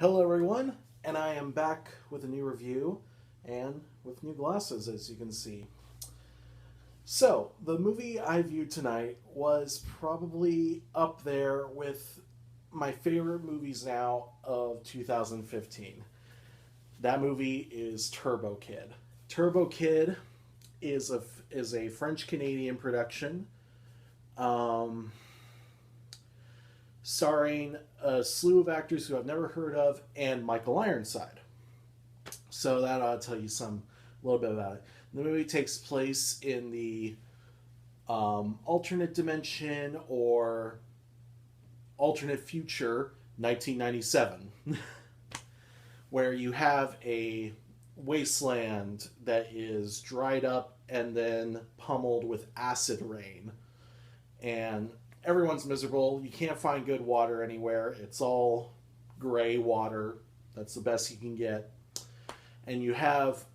Hello, everyone, and I am back with a new review and with new glasses, as you can see. So, the movie I viewed tonight was probably up there with my favorite movies now of 2015. That movie is Turbo Kid. Turbo Kid is a French Canadian production. Um, Starring a slew of actors who I've never heard of and Michael Ironside. So that ought to tell you a little bit about it. The movie takes place in the alternate dimension or alternate future 1997, where you have a wasteland that is dried up and then pummeled with acid rain. And everyone's miserable. You can't find good water anywhere. It's all gray water. That's the best you can get. And you have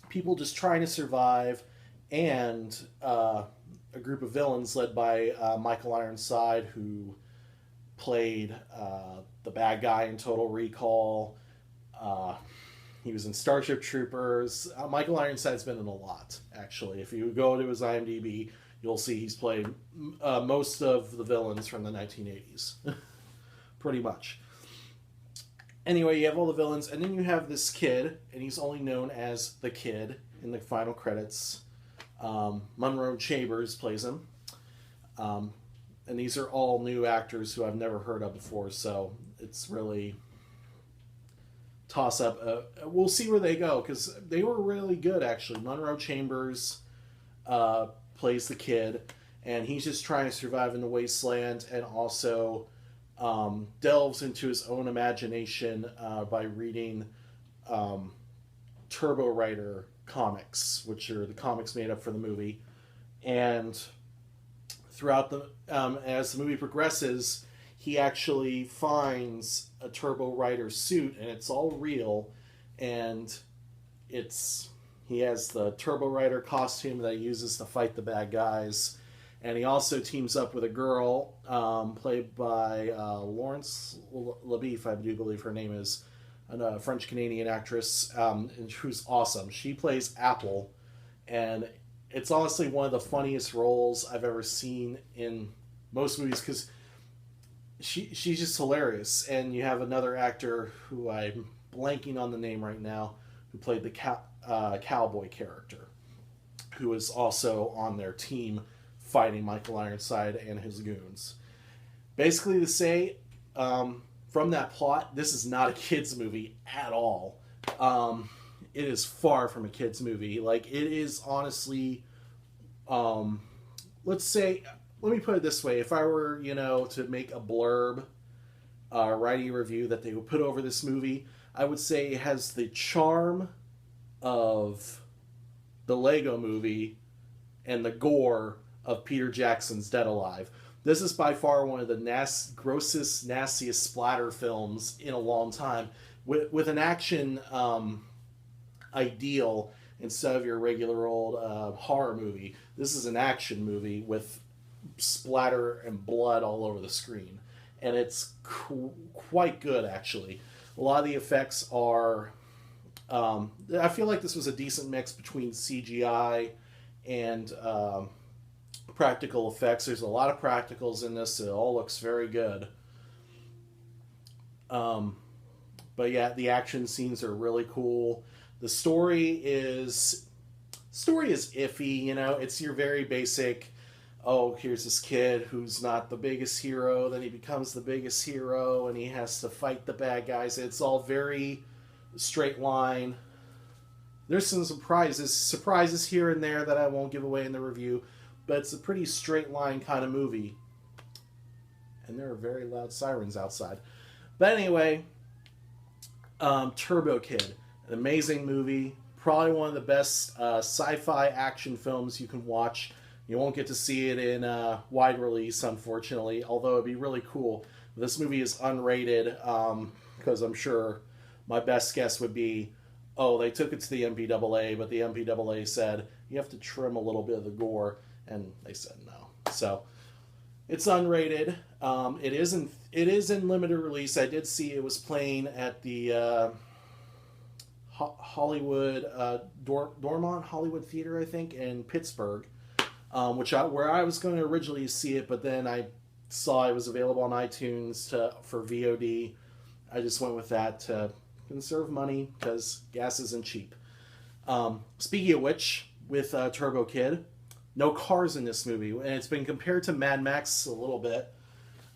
people just trying to survive, and a group of villains led by Michael Ironside, who played the bad guy in Total Recall. He was in Starship Troopers. Michael Ironside's been in a lot, actually. If you go to his IMDb, you'll see he's played most of the villains from the 1980s. Pretty much. Anyway, you have all the villains, and then you have this kid, and he's only known as the Kid in the final credits. Monroe Chambers plays him. And these are all new actors who I've never heard of before, so it's really toss up. We'll see where they go, because they were really good, actually. Monroe Chambers plays the Kid, and he's just trying to survive in the wasteland, and also delves into his own imagination by reading Turbo Writer comics, which are the comics made up for the movie. And throughout as the movie progresses, he actually finds a Turbo Writer suit, and it's all real, and he has the Turbo Writer costume that he uses to fight the bad guys. And he also teams up with a girl played by Laurence Labief, I do believe her name is, a French-Canadian actress, who's awesome. She plays Apple, and it's honestly one of the funniest roles I've ever seen in most movies, because she's just hilarious. And you have another actor who I'm blanking on the name right now, who played the cowboy character, who is also on their team fighting Michael Ironside and his goons. Basically to say, from that plot, this is not a kid's movie at all. It is far from a kid's movie. Like, it is honestly, let me put it this way. If I were, to make a blurb, writing a review that they would put over this movie, I would say it has the charm of the Lego Movie and the gore of Peter Jackson's Dead Alive. This is by far one of the grossest, nastiest splatter films in a long time, with an action ideal instead of your regular old horror movie. This is an action movie with splatter and blood all over the screen, and it's quite good, actually. A lot of the effects are I feel like this was a decent mix between CGI and practical effects. There's a lot of practicals in this. It all looks very good. But yeah, the action scenes are really cool. The story is iffy. It's your very basic, oh, here's this kid who's not the biggest hero, then he becomes the biggest hero, and he has to fight the bad guys. It's all very straight line. There's some surprises here and there that I won't give away in the review, but it's a pretty straight line kind of movie. And there are very loud sirens outside. But anyway, Turbo Kid, an amazing movie, probably one of the best sci-fi action films you can watch. You won't get to see it in wide release, unfortunately, although it'd be really cool. This movie is unrated, because I'm sure my best guess would be, oh, they took it to the MPAA, but the MPAA said, you have to trim a little bit of the gore, and they said no. So, It's unrated. It is in limited release. I did see it was playing at the Hollywood Dormont Hollywood Theater, I think, in Pittsburgh, where I was going to originally see it, but then I saw it was available on iTunes for VOD. I just went with that to conserve money because gas isn't cheap. Speaking of which, with Turbo Kid, no cars in this movie, and it's been compared to Mad Max a little bit,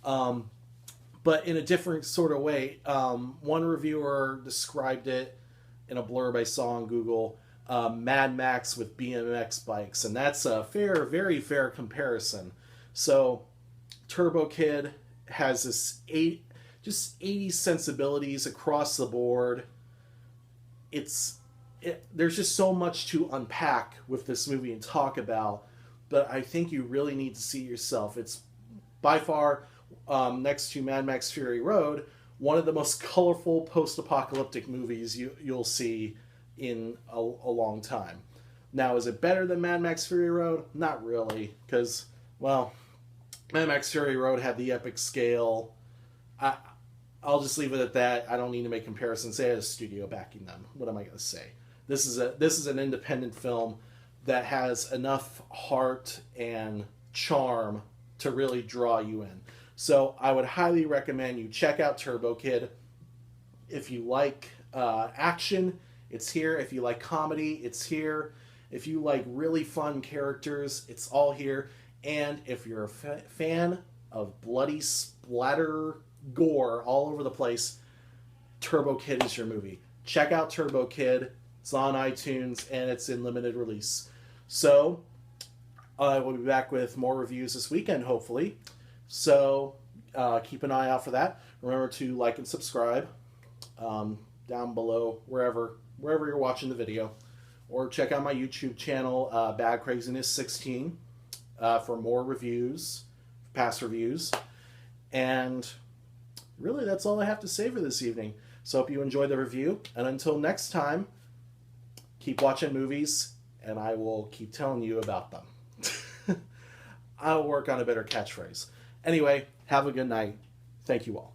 but in a different sort of way. One reviewer described it in a blurb I saw on Google, Mad Max with BMX bikes, and that's a very fair comparison. So, Turbo Kid has this 80s sensibilities across the board. There's just so much to unpack with this movie and talk about, but I think you really need to see it yourself. It's by far, next to Mad Max Fury Road, one of the most colorful post-apocalyptic movies you'll see in a long time. Now, is it better than Mad Max Fury Road? Not really, because, well, Mad Max Fury Road had the epic scale. I'll just leave it at that. I don't need to make comparisons. They had a studio backing them. What am I going to say? This is an independent film that has enough heart and charm to really draw you in. So I would highly recommend you check out Turbo Kid. If you like action, it's here. If you like comedy, it's here. If you like really fun characters, it's all here. And if you're a fan of bloody splatter gore all over the place, Turbo Kid is your movie. Check out Turbo Kid. It's on iTunes and it's in limited release. So I will be back with more reviews this weekend, hopefully. So keep an eye out for that. Remember to like and subscribe down below wherever you're watching the video, or check out my YouTube channel, Bad Craziness 16, for more reviews, past reviews, and really that's all I have to say for this evening. So hope you enjoyed the review, and until next time, keep watching movies, and I will keep telling you about them. I'll work on a better catchphrase. Anyway, have a good night. Thank you all.